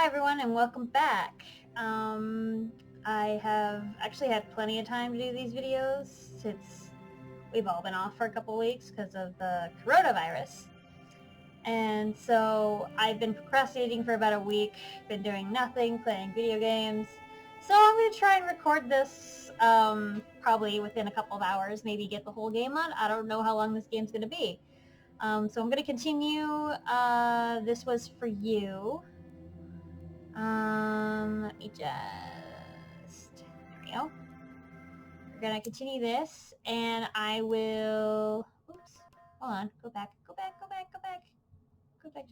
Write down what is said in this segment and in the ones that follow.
Hi everyone and welcome back. I have actually had plenty of time to do these videos since we've all been off for a couple weeks because of the coronavirus. And so I've been procrastinating for about a week, been doing nothing, playing video games. So I'm going to try and record this probably within a couple of hours, maybe get the whole game on. I don't know how long this game's going to be. So I'm going to continue. This was for you. Let me there we go. We're gonna continue this, and I will, oops, hold on, go back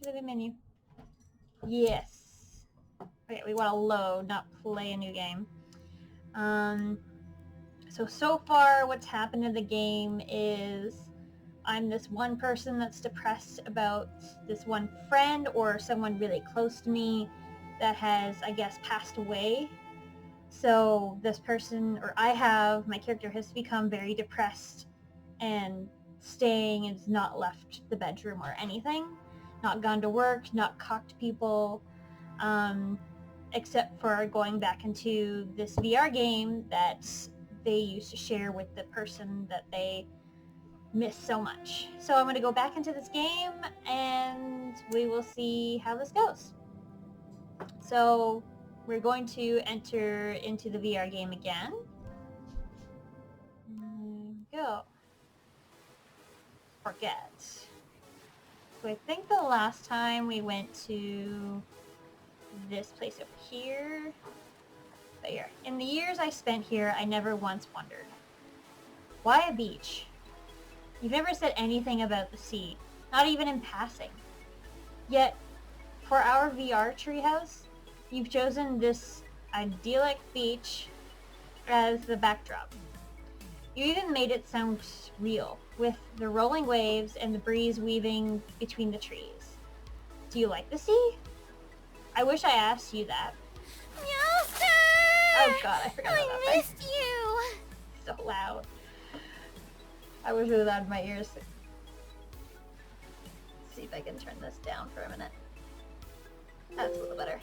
to the menu. Yes. Okay, we want to load, not play a new game. So far what's happened in the game is I'm this one person that's depressed about this one friend or someone really close to me that has, I guess, passed away. So this person, or my character has become very depressed and staying and has not left the bedroom or anything. Not gone to work, not cocked people, except for going back into this VR game that they used to share with the person that they miss so much. So I'm going to go back into this game and we will see how this goes. So we're going to enter into the VR game again. Go. Forget. So I think the last time we went to this place over here. But here, in the years I spent here, I never once wondered. Why a beach? You've never said anything about the sea, not even in passing. Yet, for our VR treehouse, you've chosen this idyllic beach as the backdrop. You even made it sound real, with the rolling waves and the breeze weaving between the trees. Do you like the sea? I wish I asked you that. Meowster! Oh god, I forgot about that. I missed you! So loud. I was really loud in my ears. Let's see if I can turn this down for a minute. That's a little better.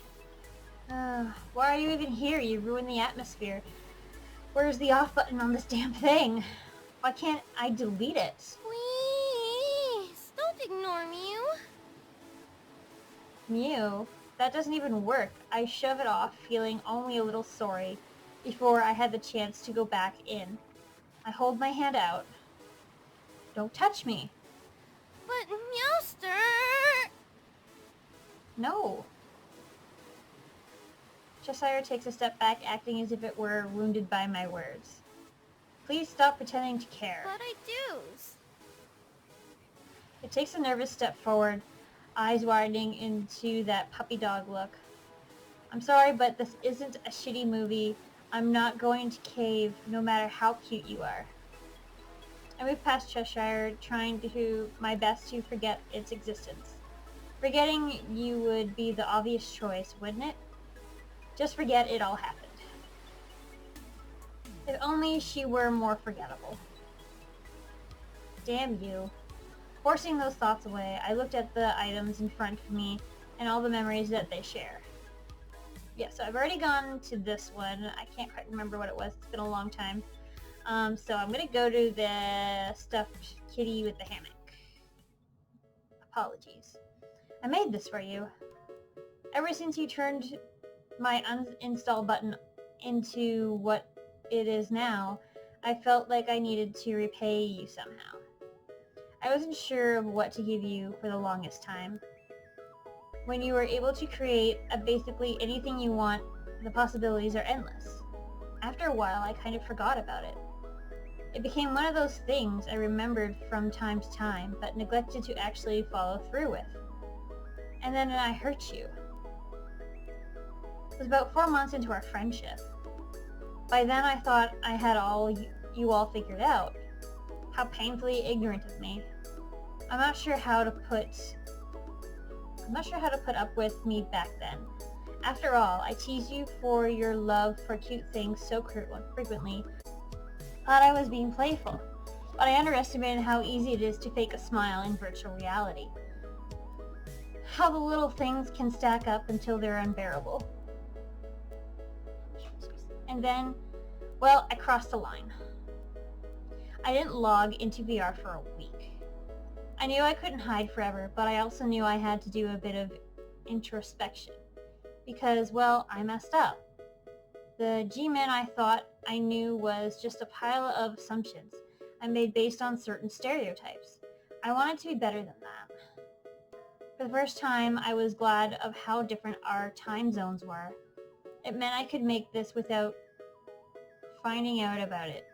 Why are you even here? You ruined the atmosphere. Where's the off button on this damn thing? Why can't I delete it? Please, don't ignore Mew. Mew? That doesn't even work. I shove it off, feeling only a little sorry, before I had the chance to go back in. I hold my hand out. Don't touch me. But Meowster! No. Cheshire takes a step back, acting as if it were wounded by my words. Please stop pretending to care. But I do. It takes a nervous step forward, eyes widening into that puppy dog look. I'm sorry, but this isn't a shitty movie. I'm not going to cave, no matter how cute you are. I move past Cheshire, trying to do my best to forget its existence. Forgetting you would be the obvious choice, wouldn't it? Just forget it all happened. If only she were more forgettable. Damn you. Forcing those thoughts away, I looked at the items in front of me and all the memories that they share. Yeah, so I've already gone to this one. I can't quite remember what it was. It's been a long time. So I'm going to go to the stuffed kitty with the hammock. Apologies. I made this for you. Ever since you turned my uninstall button into what it is now, I felt like I needed to repay you somehow. I wasn't sure of what to give you for the longest time. When you were able to create basically anything you want, the possibilities are endless. After a while, I kind of forgot about it. It became one of those things I remembered from time to time, but neglected to actually follow through with. And then I hurt you. It was about 4 months into our friendship. By then I thought I had you all figured out. How painfully ignorant of me. I'm not sure how to put up with me back then. After all, I teased you for your love for cute things so frequently. Thought I was being playful, but I underestimated how easy it is to fake a smile in virtual reality. how the little things can stack up until they're unbearable. And then, well, I crossed the line. I didn't log into VR for a week. I knew I couldn't hide forever, but I also knew I had to do a bit of introspection. Because, well, I messed up. The G-Man I thought I knew was just a pile of assumptions I made based on certain stereotypes. I wanted to be better than that. For the first time, I was glad of how different our time zones were. It meant I could make this without finding out about it.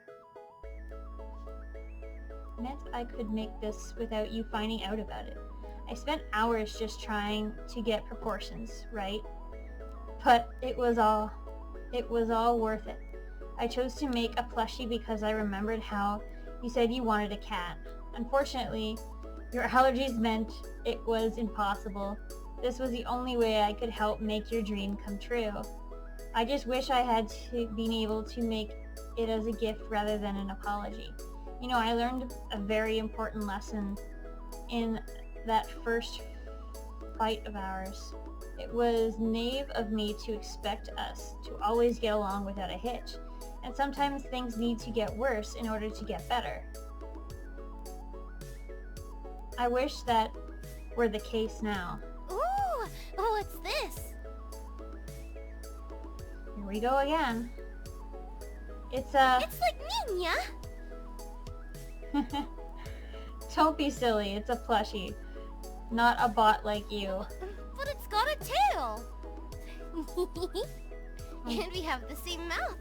It meant I could make this without you finding out about it. I spent hours just trying to get proportions right, but it was all worth it. I chose to make a plushie because I remembered how you said you wanted a cat. Unfortunately, your allergies meant it was impossible. This was the only way I could help make your dream come true. I just wish I had been able to make it as a gift rather than an apology. You know, I learned a very important lesson in that first fight of ours. It was naive of me to expect us to always get along without a hitch, and sometimes things need to get worse in order to get better. I wish that were the case now. Ooh, what's this? Here we go again. It's like Nina! Don't be silly, it's a plushie. Not a bot like you. But it's got a tail! And we have the same mouth.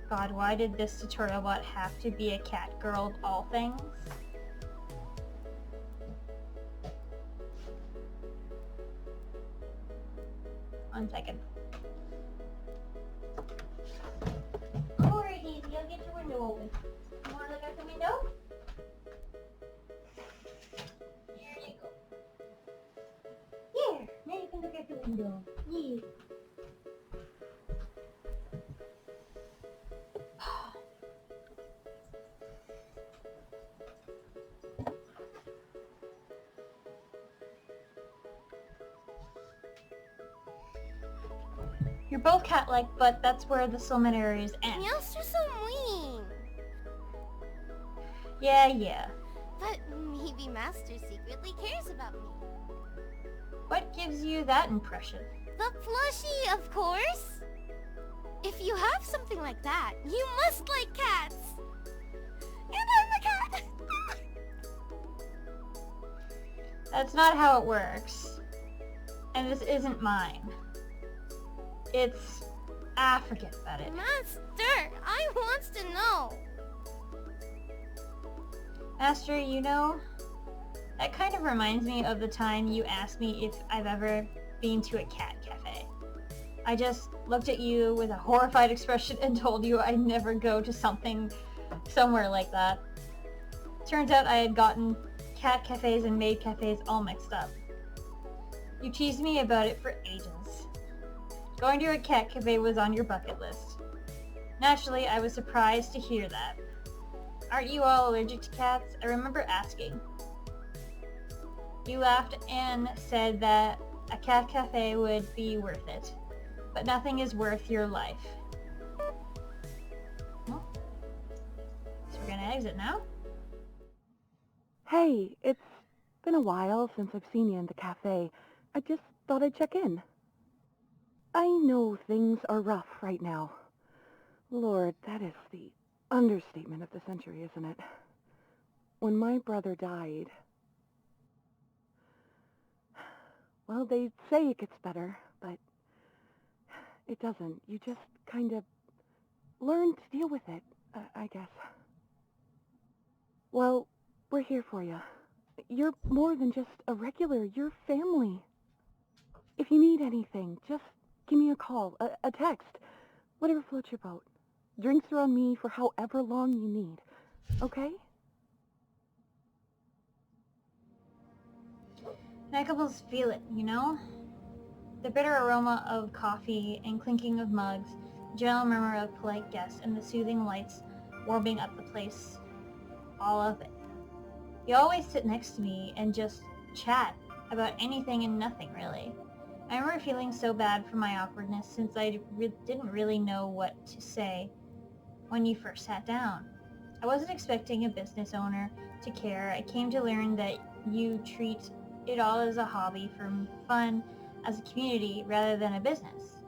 God, why did this tutorial bot have to be a cat girl of all things? One second. Alright, Daisy, I'll get your window open. You wanna look out the window? There you go. Here, now you can look out the window. Yeah. You're both cat-like, but that's where the similarities end. Meowster's so mean. Yeah. But maybe Master secretly cares about me. What gives you that impression? The plushie, of course! If you have something like that, you must like cats! And I'm a cat! That's not how it works. And this isn't mine. It's... forget about it. Master, I wants to know. Master, you know, that kind of reminds me of the time you asked me if I've ever been to a cat cafe. I just looked at you with a horrified expression and told you I'd never go to somewhere like that. Turns out I had gotten cat cafes and maid cafes all mixed up. You teased me about it for ages. Going to a cat cafe was on your bucket list. Naturally, I was surprised to hear that. Aren't you all allergic to cats? I remember asking. You laughed and said that a cat cafe would be worth it. But nothing is worth your life. Well, so we're gonna exit now? Hey, it's been a while since I've seen you in the cafe. I just thought I'd check in. I know things are rough right now. Lord, that is the understatement of the century, isn't it? When my brother died... Well, they say it gets better, but it doesn't. You just kind of learn to deal with it, I guess. Well, we're here for you. You're more than just a regular. You're family. If you need anything, just give me a call, a text, whatever floats your boat. Drinks are on me for however long you need, okay? Neckables feel it, you know? The bitter aroma of coffee and clinking of mugs, the gentle murmur of polite guests, and the soothing lights warming up the place. All of it. You always sit next to me and just chat about anything and nothing, really. I remember feeling so bad for my awkwardness since I didn't really know what to say when you first sat down. I wasn't expecting a business owner to care. I came to learn that you treat it all as a hobby for fun, as a community rather than a business.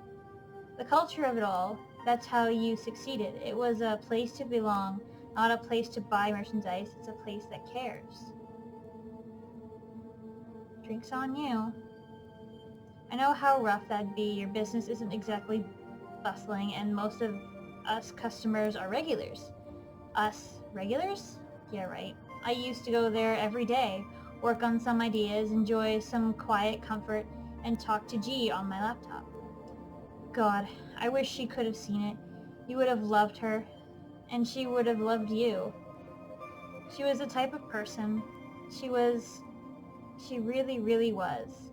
The culture of it all, that's how you succeeded. It was a place to belong, not a place to buy merchandise. It's a place that cares. Drinks on you. I know how rough that'd be. Your business isn't exactly bustling, and most of us customers are regulars. Us regulars? Yeah, right. I used to go there every day, work on some ideas, enjoy some quiet comfort, and talk to G on my laptop. God, I wish she could have seen it. You would have loved her, and she would have loved you. She was the type of person. She really, really was.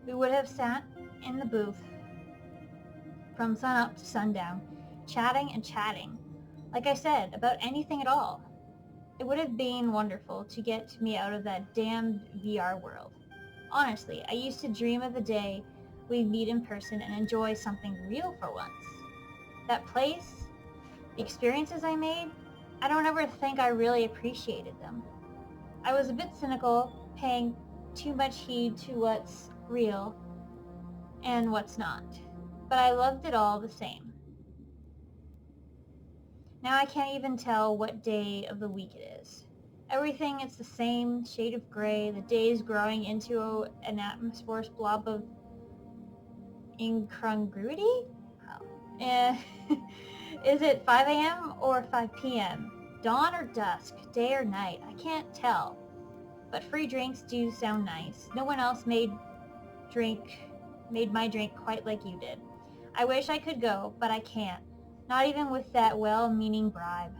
We would have sat in the booth from sunup to sundown, chatting and chatting. Like I said, about anything at all. It would have been wonderful to get me out of that damned VR world. Honestly, I used to dream of the day we'd meet in person and enjoy something real for once. That place, the experiences I made, I don't ever think I really appreciated them. I was a bit cynical, paying too much heed to what's real and what's not. But I loved it all the same. Now I can't even tell what day of the week it is. Everything is the same shade of gray, the days growing into an atmospheric blob of incongruity? Oh. Is it 5 a.m. or 5 p.m.? Dawn or dusk? Day or night? I can't tell. But free drinks do sound nice. No one else made my drink quite like you did. I wish I could go, but I can't. Not even with that well-meaning bribe.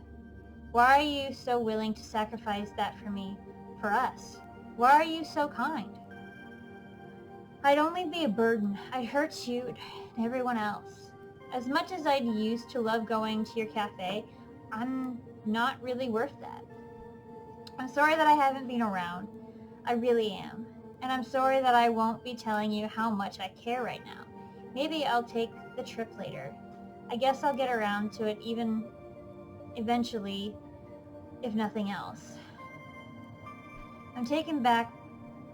Why are you so willing to sacrifice that for me? For us? Why are you so kind? I'd only be a burden. I'd hurt you and everyone else. As much as I'd used to love going to your cafe, I'm not really worth that. I'm sorry that I haven't been around. I really am. And I'm sorry that I won't be telling you how much I care right now. Maybe I'll take the trip later. I guess I'll get around to it even eventually, if nothing else. I'm taken back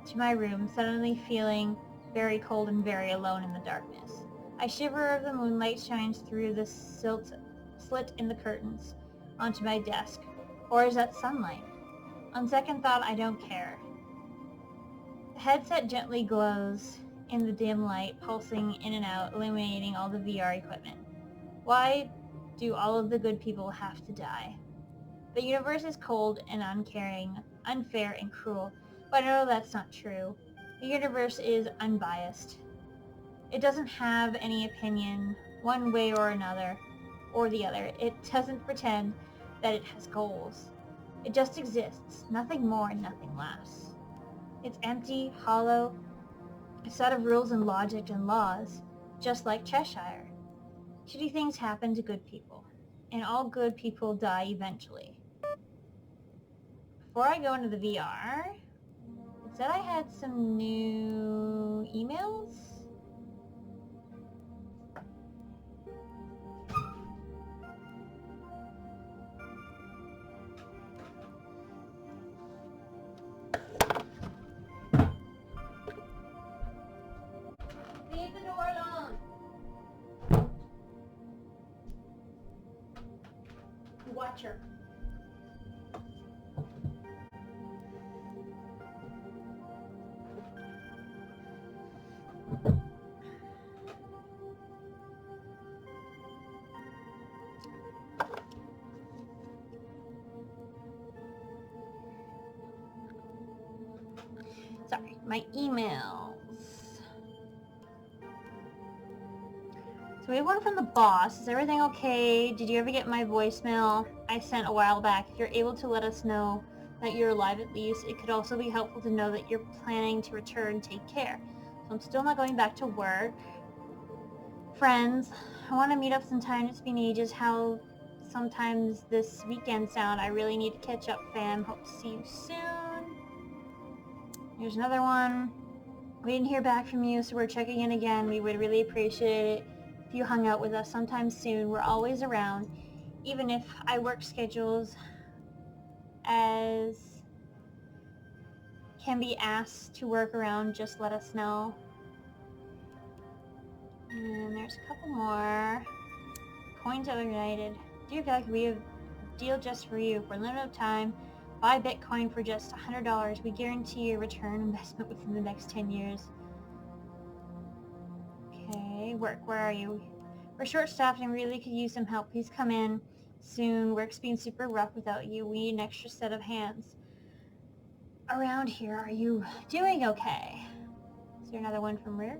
to my room, suddenly feeling very cold and very alone in the darkness. I shiver as the moonlight shines through the slit in the curtains onto my desk. Or is that sunlight? On second thought, I don't care. The headset gently glows in the dim light, pulsing in and out, illuminating all the VR equipment. Why do all of the good people have to die? The universe is cold and uncaring, unfair and cruel, but I know that's not true. The universe is unbiased. It doesn't have any opinion one way or another, or the other. It doesn't pretend that it has goals. It just exists, nothing more and nothing less. It's empty, hollow, a set of rules and logic and laws, just like Cheshire. Shitty things happen to good people, and all good people die eventually. Before I go into the VR, it said I had some new emails? Leave the door alone! Watch her. Sorry, my emails. So we have one from the boss. Is everything okay? Did you ever get my voicemail I sent a while back? If you're able to let us know that you're alive at least, it could also be helpful to know that you're planning to return. Take care. So I'm still not going back to work. Friends, I want to meet up sometime. It's been ages. How sometimes this weekend sound. I really need to catch up, fam. Hope to see you soon. Here's another one. We didn't hear back from you, so we're checking in again. We would really appreciate it if you hung out with us sometime soon. We're always around. Even if I work schedules as can be asked to work around, just let us know. And there's a couple more. Coins are United. Dear Vec, we have a deal just for you. For a limited time, buy Bitcoin for just $100. We guarantee a return investment within the next 10 years. Okay, work, where are you? We're short-staffed and really could use some help. Please come in soon. Work's been super rough without you. We need an extra set of hands. Around here, are you doing okay? Is there another one from Rick?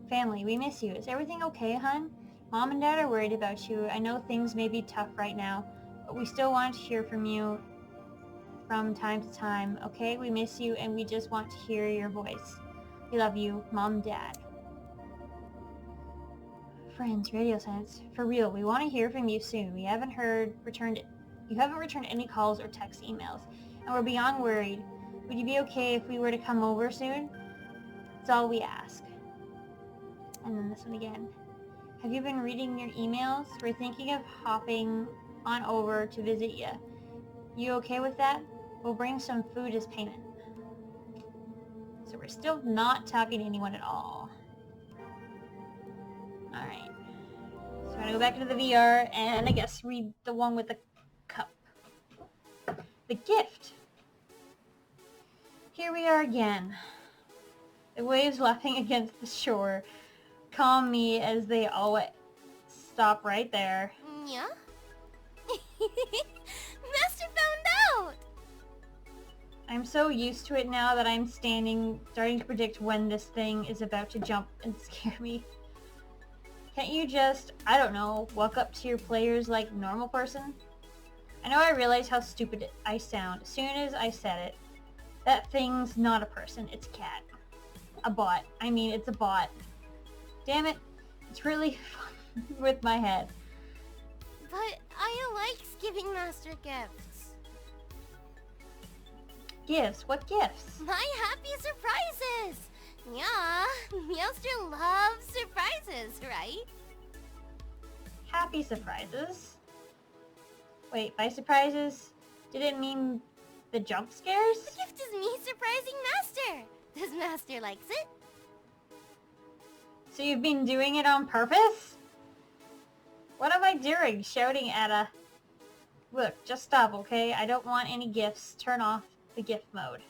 Family, we miss you. Is everything okay, hun? Mom and Dad are worried about you. I know things may be tough right now, but we still want to hear from you from time to time, okay? We miss you and we just want to hear your voice. We love you, Mom and Dad. Friends, Radio Sense, for real, we want to hear from you soon. You haven't returned any calls or text emails, and we're beyond worried. Would you be okay if we were to come over soon? That's all we ask. And then this one again. Have you been reading your emails? We're thinking of hopping on over to visit you. You okay with that? We'll bring some food as payment. So we're still not talking to anyone at all. Alright. So I'm gonna go back into the VR and I guess read the one with the cup. The gift. Here we are again. The waves lapping against the shore calm me as they always stop right there. Yeah? Master found out! I'm so used to it now that I'm starting to predict when this thing is about to jump and scare me. Can't you just, I don't know, walk up to your players like a normal person? I know I realize how stupid I sound as soon as I said it. That thing's not a person, it's a cat. A bot. I mean, it's a bot. Damn it, it's really fun with my head. But I like giving Master gifts. Gifts? What gifts? My happy surprises! Yeah, Meowster loves surprises, right? Happy surprises? Wait, by surprises, did it mean the jump scares? The gift is me surprising Master! Does Master likes it? So you've been doing it on purpose? What am I doing? Shouting at a... Look, just stop, okay? I don't want any gifts. Turn off the gift mode.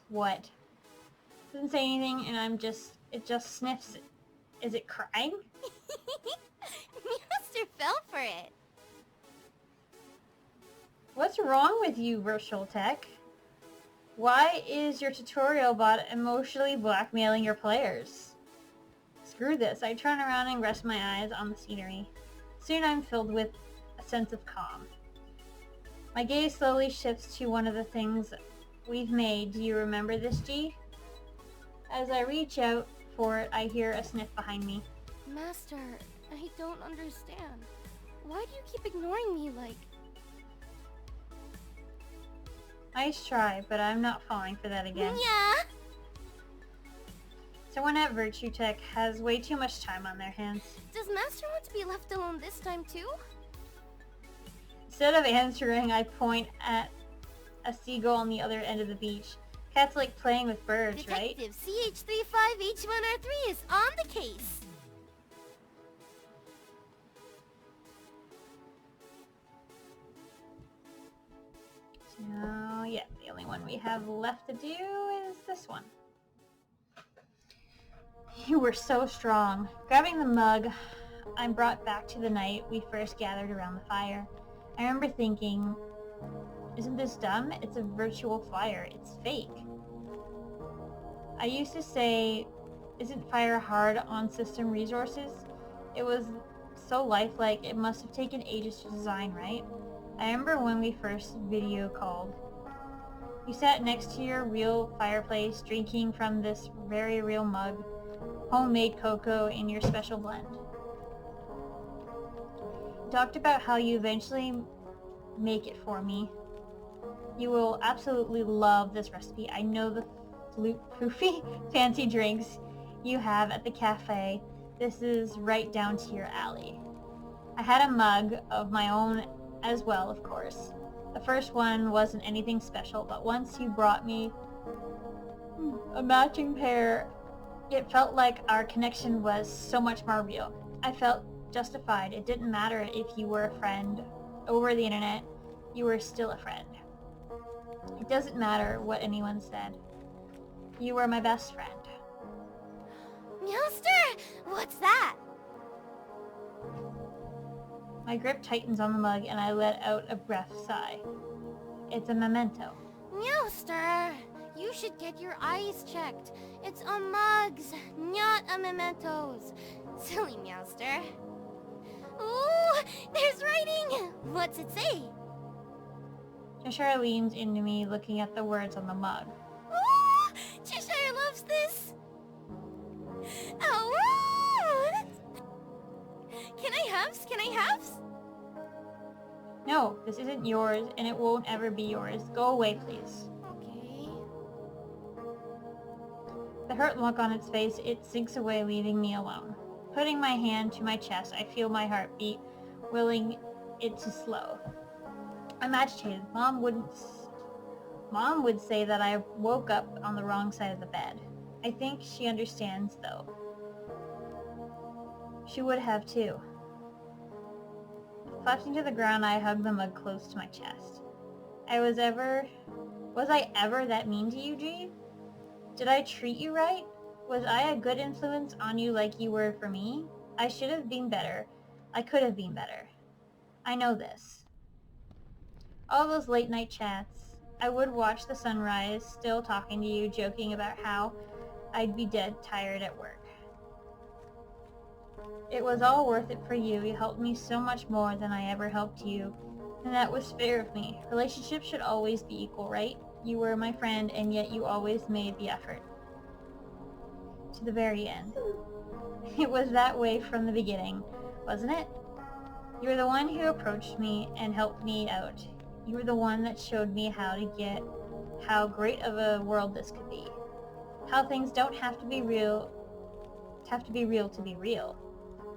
What? Doesn't say anything and it just sniffs it. Is it crying? Master fell for it. What's wrong with you, Virtual Tech? Why is your tutorial bot emotionally blackmailing your players? Screw this. I turn around and rest my eyes on the scenery. Soon I'm filled with a sense of calm. My gaze slowly shifts to one of the things we've made. Do you remember this, G? As I reach out for it, I hear a sniff behind me. Master, I don't understand. Why do you keep ignoring me like... Nice try, but I'm not falling for that again. Yeah? Someone at Virtue Tech has way too much time on their hands. Does Master want to be left alone this time too? Instead of answering, I point at a seagull on the other end of the beach. Cats like playing with birds, right? Detective CH35H1R3 is on the case. So, yeah, the only one we have left to do is this one. You were so strong. Grabbing the mug, I'm brought back to the night we first gathered around the fire. I remember thinking, isn't this dumb? It's a virtual fire. It's fake. I used to say, isn't fire hard on system resources? It was so lifelike, it must have taken ages to design, right? I remember when we first video called. You sat next to your real fireplace, drinking from this very real mug, homemade cocoa in your special blend. You talked about how you eventually make it for me. You will absolutely love this recipe. I know the poofy fancy drinks you have at the cafe. This is right down to your alley. I had a mug of my own as well, of course. The first one wasn't anything special, but once you brought me a matching pair, it felt like our connection was so much more real. I felt justified. It didn't matter if you were a friend over the internet, you were still a friend. It doesn't matter what anyone said. You were my best friend. Meowster, what's that? My grip tightens on the mug and I let out a breath sigh. It's a memento. Meowster, you should get your eyes checked. It's a mugs, not a mementos. Silly Meowster. Ooh, there's writing! What's it say? Cheshire leans into me, looking at the words on the mug. Ooh, Cheshire loves this. Oh, can I haves? Can I haves? No, this isn't yours, and it won't ever be yours. Go away, please. Okay. The hurt look on its face, it sinks away, leaving me alone. Putting my hand to my chest, I feel my heartbeat, willing it to slow. I'm agitated. Mom would say that I woke up on the wrong side of the bed. I think she understands, though. She would have, too. Collapsing to the ground, I hugged the mug close to my chest. Was I ever that mean to you, G? Did I treat you right? Was I a good influence on you like you were for me? I should have been better. I could have been better. I know this. All those late night chats. I would watch the sunrise, still talking to you, joking about how I'd be dead tired at work. It was all worth it for you. You helped me so much more than I ever helped you, and that was fair of me. Relationships should always be equal, right? You were my friend, and yet you always made the effort. To the very end. It was that way from the beginning, wasn't it? You were the one who approached me and helped me out. You were the one that showed me how great of a world this could be. How things don't have to be real to be real.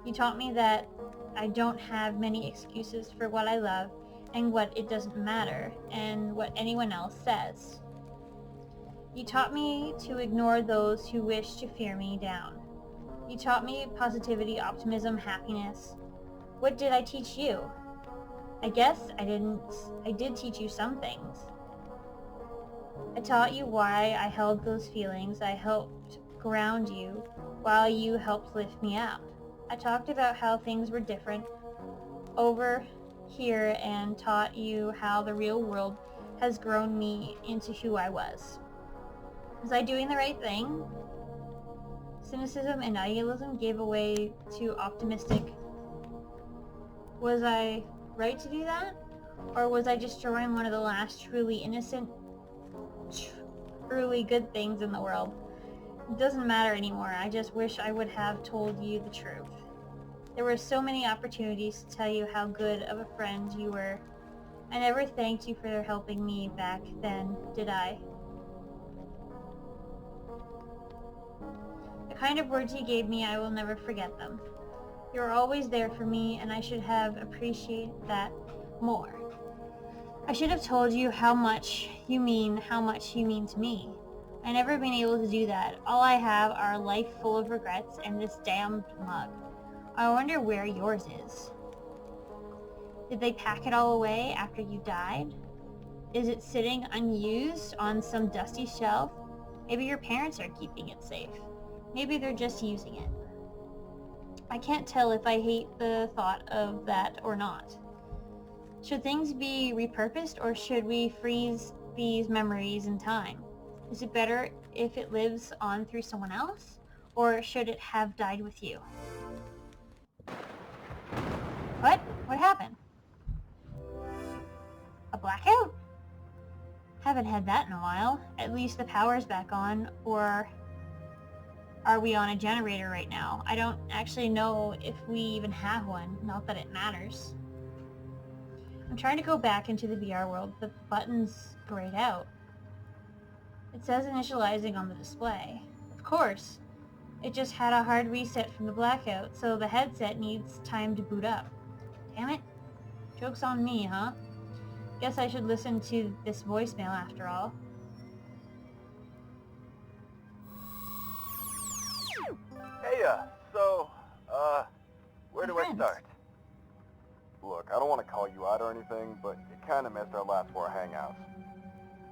You taught me that I don't have many excuses for what I love and what it doesn't matter and what anyone else says. You taught me to ignore those who wish to fear me down. You taught me positivity, optimism, happiness. What did I teach you? I guess I did teach you some things. I taught you why I held those feelings. I helped ground you while you helped lift me up. I talked about how things were different over here and taught you how the real world has grown me into who I was. Was I doing the right thing? Cynicism and idealism gave way to optimistic. Was I right to do that? Or was I destroying one of the last truly innocent, truly good things in the world? It doesn't matter anymore. I just wish I would have told you the truth. There were so many opportunities to tell you how good of a friend you were. I never thanked you for helping me back then, did I? The kind of words you gave me, I will never forget them. You were always there for me, and I should have appreciated that more. I should have told you how much you mean to me. I never been able to do that. All I have are a life full of regrets and this damned mug. I wonder where yours is. Did they pack it all away after you died? Is it sitting unused on some dusty shelf? Maybe your parents are keeping it safe. Maybe they're just using it. I can't tell if I hate the thought of that or not. Should things be repurposed, or should we freeze these memories in time? Is it better if it lives on through someone else, or should it have died with you? What? What happened? A blackout? Haven't had that in a while. At least the power's back on, or are we on a generator right now? I don't actually know if we even have one, not that it matters. I'm trying to go back into the VR world, but the button's grayed out. It says initializing on the display. Of course, it just had a hard reset from the blackout, so the headset needs time to boot up. Damn it. Joke's on me, huh? Guess I should listen to this voicemail after all. Hey, where do I start? Look, I don't want to call you out or anything, but you kind of missed our last 4 hangouts.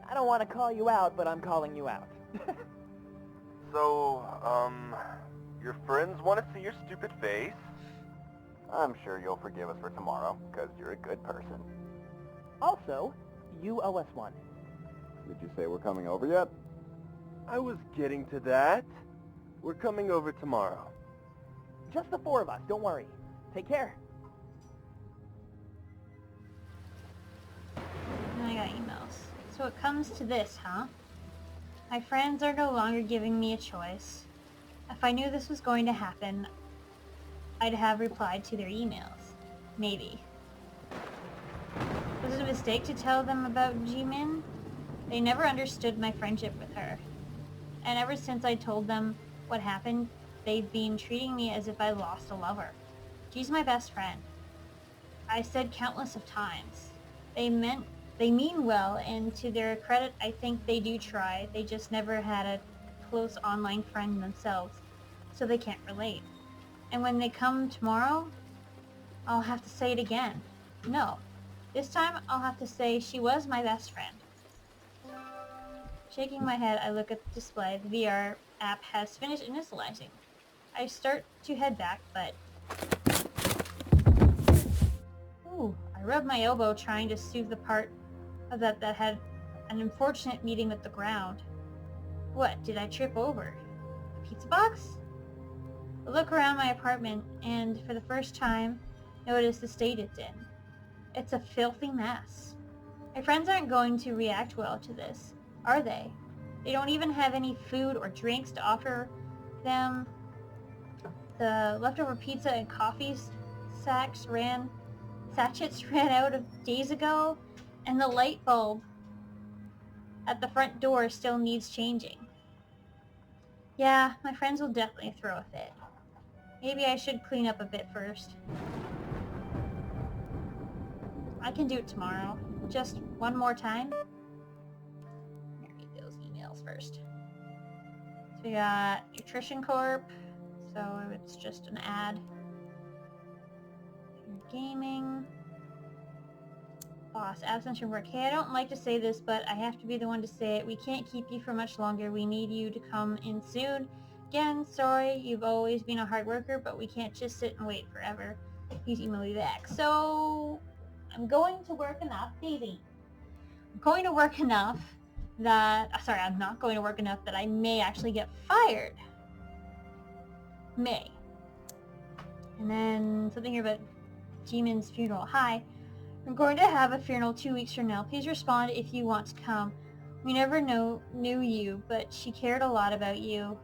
I don't want to call you out, but I'm calling you out. So, your friends want to see your stupid face? I'm sure you'll forgive us for tomorrow, because you're a good person. Also, you owe us one. Did you say we're coming over yet? I was getting to that. We're coming over tomorrow. Just the 4 of us, don't worry. Take care. Now I got emails. So it comes to this, huh? My friends are no longer giving me a choice. If I knew this was going to happen, I'd have replied to their emails. Maybe. Was it a mistake to tell them about Jimin? They never understood my friendship with her. And ever since I told them what happened, they've been treating me as if I lost a lover. She's my best friend. I said countless of times. They mean well, and to their credit, I think they do try. They just never had a close online friend themselves, so they can't relate. And when they come tomorrow, I'll have to say it again. No. This time, I'll have to say she was my best friend. Shaking my head, I look at the display. The VR app has finished initializing. I start to head back, but... Ooh, I rubbed my elbow trying to soothe the part of that had an unfortunate meeting with the ground. What, did I trip over? A pizza box? I look around my apartment and, for the first time, notice the state it's in. It's a filthy mess. My friends aren't going to react well to this, are they? They don't even have any food or drinks to offer them. The leftover pizza and coffee sachets ran out of days ago, and the light bulb at the front door still needs changing. Yeah, my friends will definitely throw a fit. Maybe I should clean up a bit first. I can do it tomorrow. Just one more time. Let me read those emails first. So we got Nutrition Corp. So it's just an ad. Gaming. Boss, absence from work. Hey, I don't like to say this, but I have to be the one to say it. We can't keep you for much longer. We need you to come in soon. Again, sorry, you've always been a hard worker, but we can't just sit and wait forever. Please email me back. So, I'm going to work enough. Daisy. I'm going to work enough that... sorry, I'm not going to work enough that I may actually get fired. May. And then something here about Jimin's funeral. Hi. I'm going to have a funeral 2 weeks from now. Please respond if you want to come. We never knew you, but she cared a lot about you.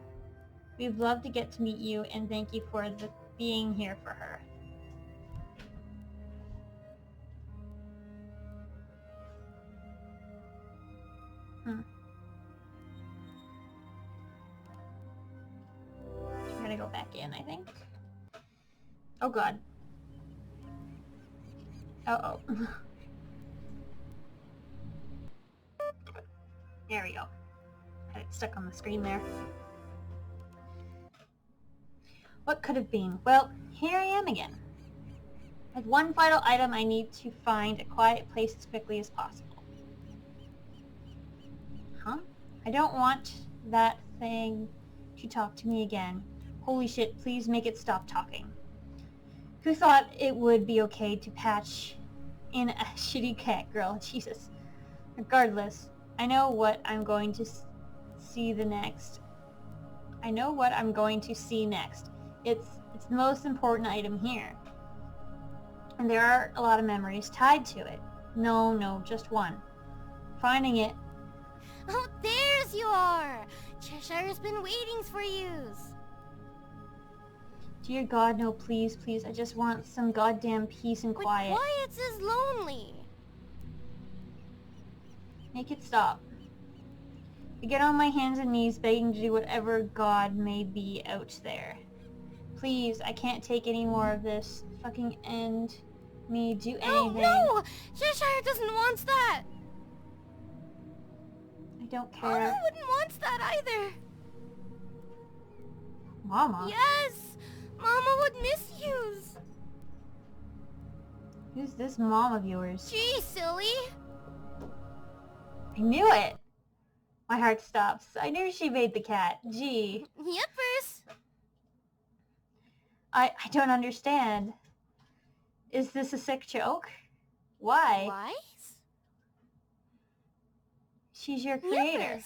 We'd love to get to meet you, and thank you for being here for her. We're gonna go back in, I think. Oh god. Uh-oh. There we go. Had it stuck on the screen there. What could have been? Well, here I am again. I have one vital item. I need to find a quiet place as quickly as possible. Huh? I don't want that thing to talk to me again. Holy shit, please make it stop talking. Who thought it would be okay to patch in a shitty cat girl? Jesus. Regardless, I know what I'm going to see next. It's the most important item here. And there are a lot of memories tied to it. No, just one. Finding it. Oh, there's you are! Cheshire's been waiting for yous. Dear God, no, please, I just want some goddamn peace and quiet. But quiet's is lonely. Make it stop. I get on my hands and knees begging to do whatever God may be out there. Please, I can't take any more of this. Fucking end me, do anything. No! Cheshire doesn't want that! I don't care. Mama wouldn't want that either. Mama? Yes! Mama would miss yous. Who's this mom of yours? Gee, silly. I knew it! My heart stops. I knew she made the cat. Gee. Yepers. I don't understand. Is this a sick joke? Why? Why? She's your creator. Yepers.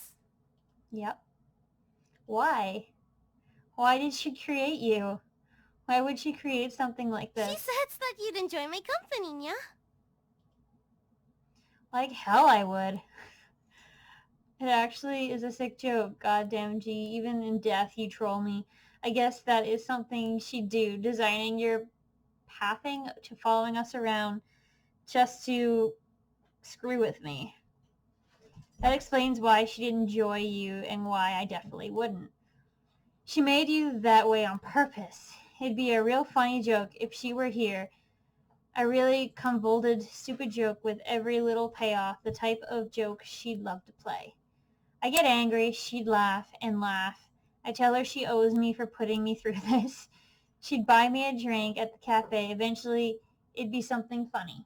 Yep. Why? Why did she create you? Why would she create something like She this? said that you'd enjoy my company, yeah? Like hell I would. It actually is a sick joke, goddamn G. Even in death you troll me. I guess that is something she'd do, designing your pathing to following us around just to screw with me. That explains why she didn't enjoy you and why I definitely wouldn't. She made you that way on purpose. It'd be a real funny joke if she were here. A really convoluted, stupid joke with every little payoff, the type of joke she'd love to play. I get angry, she'd laugh and laugh. I tell her she owes me for putting me through this. She'd buy me a drink at the cafe. Eventually, it'd be something funny.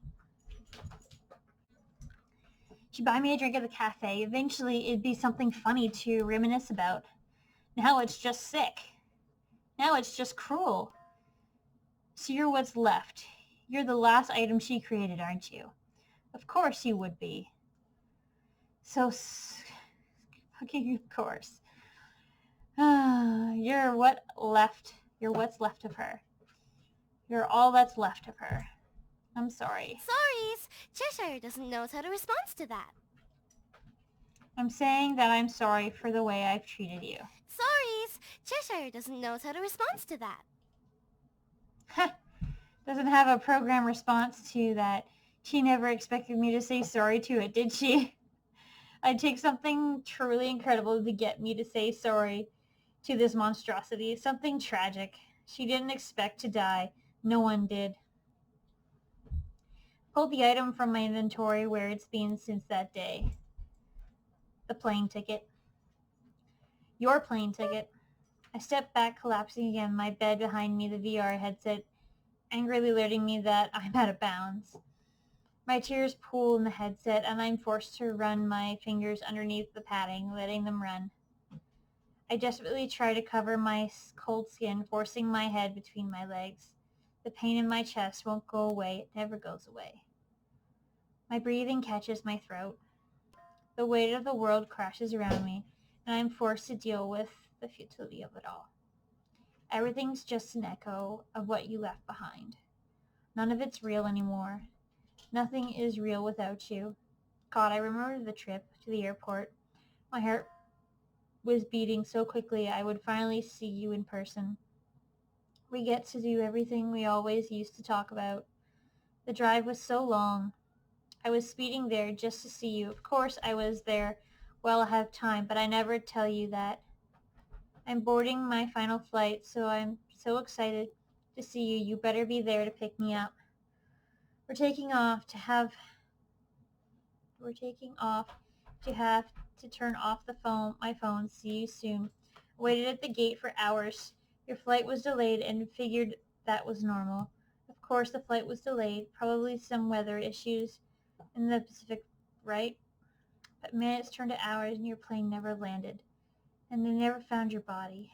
She'd buy me a drink at the cafe. Eventually, it'd be something funny to reminisce about. Now it's just sick. Now it's just cruel. So you're what's left. You're the last item she created, aren't you? Of course you would be. So, fucking of course. You're what left. You're what's left of her. You're all that's left of her. I'm sorry. Sorries. Cheshire doesn't know how to respond to that. I'm saying that I'm sorry for the way I've treated you. Sorries. Cheshire doesn't know how to respond to that. Doesn't have a program response to that. She never expected me to say sorry to it, did she? I'd take something truly incredible to get me to say sorry to this monstrosity. Something tragic. She didn't expect to die. No one did. Pulled the item from my inventory where it's been since that day. The plane ticket. Your plane ticket. I stepped back, collapsing again, my bed behind me, the VR headset angrily alerting me that I'm out of bounds. My tears pool in the headset, and I'm forced to run my fingers underneath the padding, letting them run. I desperately try to cover my cold skin, forcing my head between my legs. The pain in my chest won't go away. It never goes away. My breathing catches my throat. The weight of the world crashes around me, and I'm forced to deal with the futility of it all. Everything's just an echo of what you left behind. None of it's real anymore. Nothing is real without you. God, I remember the trip to the airport. My heart was beating so quickly I would finally see you in person. We get to do everything we always used to talk about. The drive was so long. I was speeding there just to see you. Of course I was there well ahead of time, but I never tell you that. I'm boarding my final flight, so I'm so excited to see you. You better be there to pick me up. We're taking off to have to turn off my phone. See you soon. I waited at the gate for hours. Your flight was delayed and figured that was normal. Of course the flight was delayed. Probably some weather issues in the Pacific, right? But minutes turned to hours and your plane never landed. And they never found your body.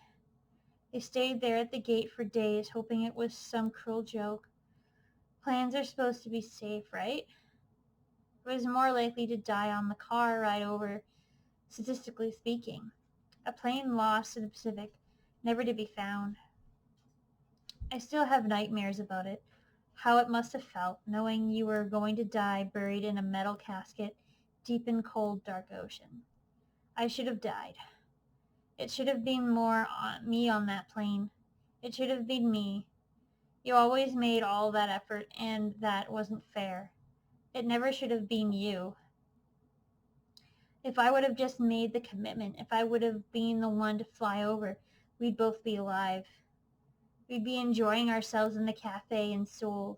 They stayed there at the gate for days, hoping it was some cruel joke. Planes are supposed to be safe, right? I was more likely to die on the car ride over, statistically speaking. A plane lost in the Pacific, never to be found. I still have nightmares about it, how it must have felt, knowing you were going to die buried in a metal casket deep in cold, dark ocean. I should have died. It should have been more on me on that plane. It should have been me. You always made all that effort, and that wasn't fair. It never should have been you. If I would have just made the commitment, if I would have been the one to fly over, we'd both be alive. We'd be enjoying ourselves in the cafe in Seoul.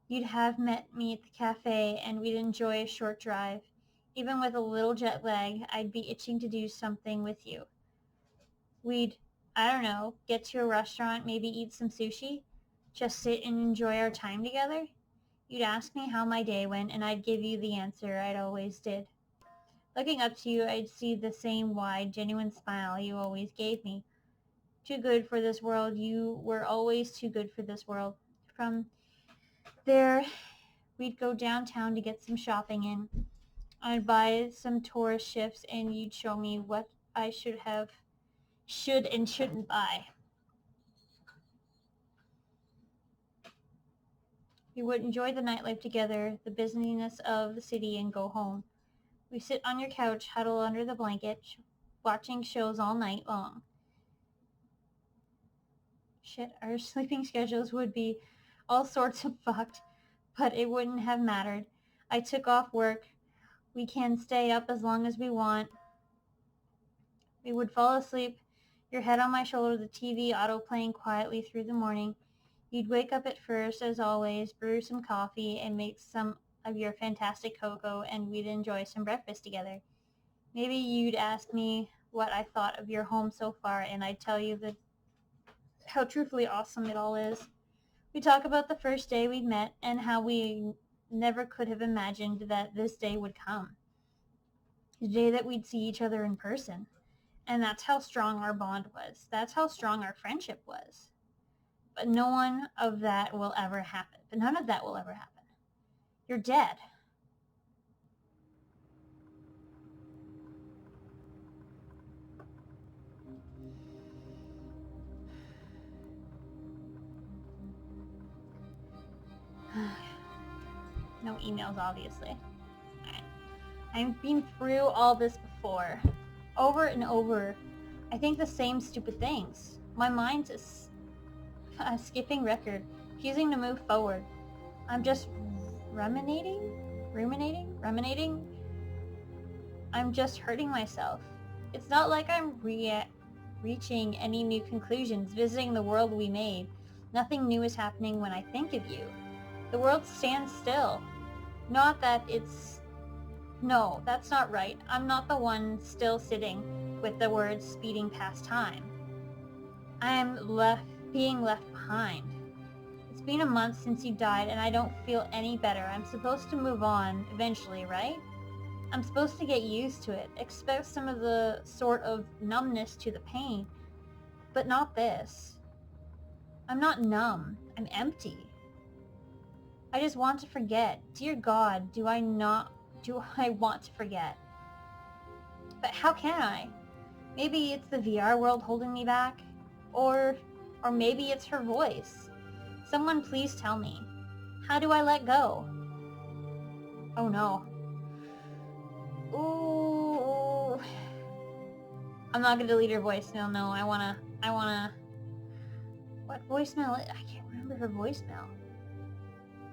You'd have met me at the cafe and we'd enjoy a short drive. Even with a little jet lag, I'd be itching to do something with you. We'd, I don't know, get to a restaurant, maybe eat some sushi, just sit and enjoy our time together. You'd ask me how my day went and I'd give you the answer I'd always did. Looking up to you, I'd see the same wide, genuine smile you always gave me. Too good for this world. You were always too good for this world. From there, we'd go downtown to get some shopping in. I'd buy some tourist shifts and you'd show me what I should and shouldn't buy. We would enjoy the nightlife together, the busyness of the city, and go home. We sit on your couch, huddle under the blanket, watching shows all night long. Shit, our sleeping schedules would be all sorts of fucked, but it wouldn't have mattered. I took off work. We can stay up as long as we want. We would fall asleep, your head on my shoulder, the TV auto-playing quietly through the morning. You'd wake up at first, as always, brew some coffee, and make some of your fantastic cocoa, and we'd enjoy some breakfast together. Maybe you'd ask me what I thought of your home so far, and I'd tell you how truthfully awesome it all is. We talk about the first day we met and how we never could have imagined that this day would come. The day that we'd see each other in person. And that's how strong our bond was. That's how strong our friendship was. But none of that will ever happen. You're dead. No emails, obviously. Alright. I've been through all this before. Over and over. I think the same stupid things. My mind's a skipping record, refusing to move forward. I'm just ruminating? I'm just hurting myself. It's not like I'm reaching any new conclusions, visiting the world we made. Nothing new is happening when I think of you. The world stands still. Not that it's... No, that's not right. I'm not the one still sitting with the words speeding past time. I'm being left behind. It's been a month since you died and I don't feel any better. I'm supposed to move on eventually, right? I'm supposed to get used to it, expect some of the sort of numbness to the pain, but not this. I'm not numb. I'm empty. I just want to forget. Dear God, do I want to forget? But how can I? Maybe it's the VR world holding me back? Or maybe it's her voice. Someone please tell me. How do I let go? Oh no. Ooh. I'm not gonna delete her voicemail, no. I wanna... What voicemail? I can't remember her voicemail.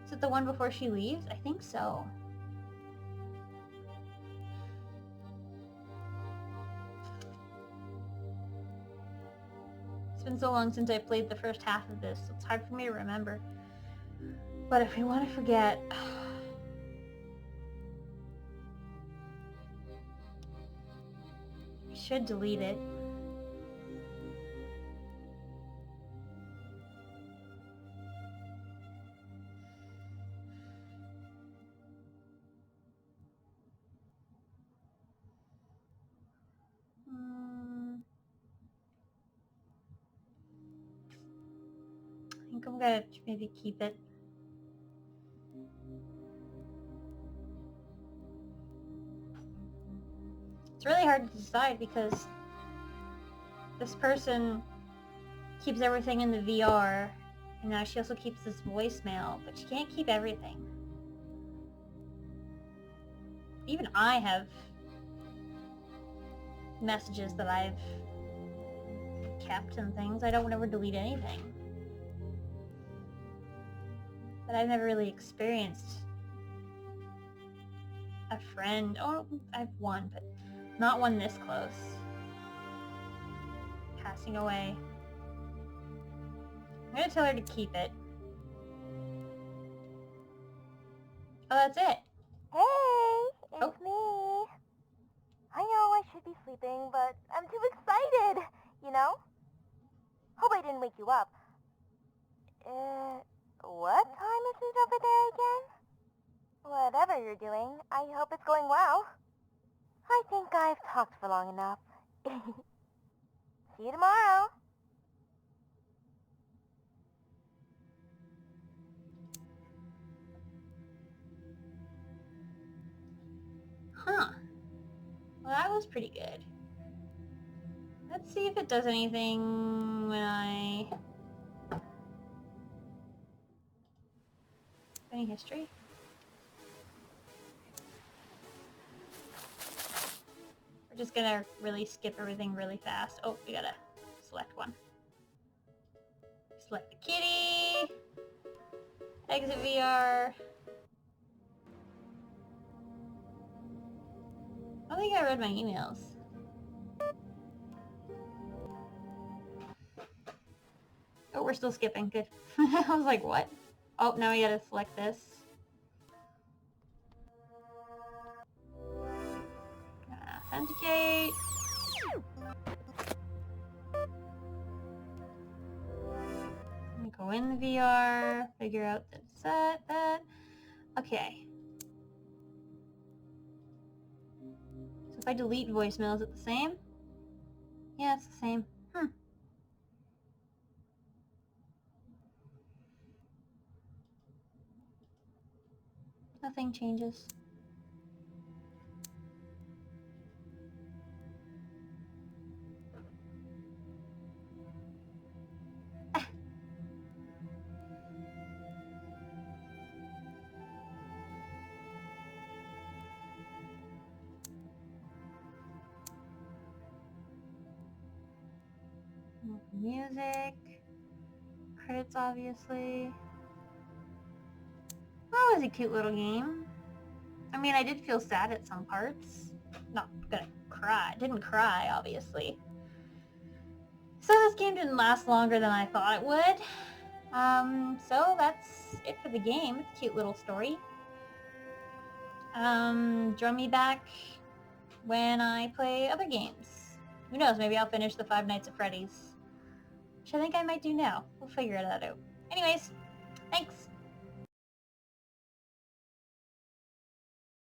Is it the one before she leaves? I think so. It's been so long since I played the first half of this, it's hard for me to remember. But if we want to forget... I should delete it. I think I'm gonna maybe keep it. It's really hard to decide because this person keeps everything in the VR, and now she also keeps this voicemail, but she can't keep everything. Even I have messages that I've kept and things. I don't ever delete anything. But I've never really experienced a friend. Oh, I've one, but not one this close. Passing away. I'm gonna tell her to keep it. Oh, that's it. Hey, Oh. it's me. I know I should be sleeping, but I'm too excited, you know? Hope I didn't wake you up. What time is it over there again? Whatever you're doing, I hope it's going well. I think I've talked for long enough. See you tomorrow. Huh. Well, that was pretty good. Let's see if it does anything when I... Any history? We're just gonna really skip everything really fast. Oh, we gotta select one. Select the kitty. Exit VR. I don't think I read my emails. Oh, we're still skipping. Good. I was like, what? Oh, now we gotta select this. Authenticate. Go in the VR, figure out that it's that. Okay. So if I delete voicemail, is it the same? Yeah, it's the same. Nothing changes. Music. Credits, obviously. That was a cute little game. I mean, I did feel sad at some parts. Not gonna cry. Didn't cry, obviously. So this game didn't last longer than I thought it would. So that's it for the game. It's a cute little story. Join me back when I play other games. Who knows, maybe I'll finish the Five Nights at Freddy's. Which I think I might do now. We'll figure that out. Anyways, thanks.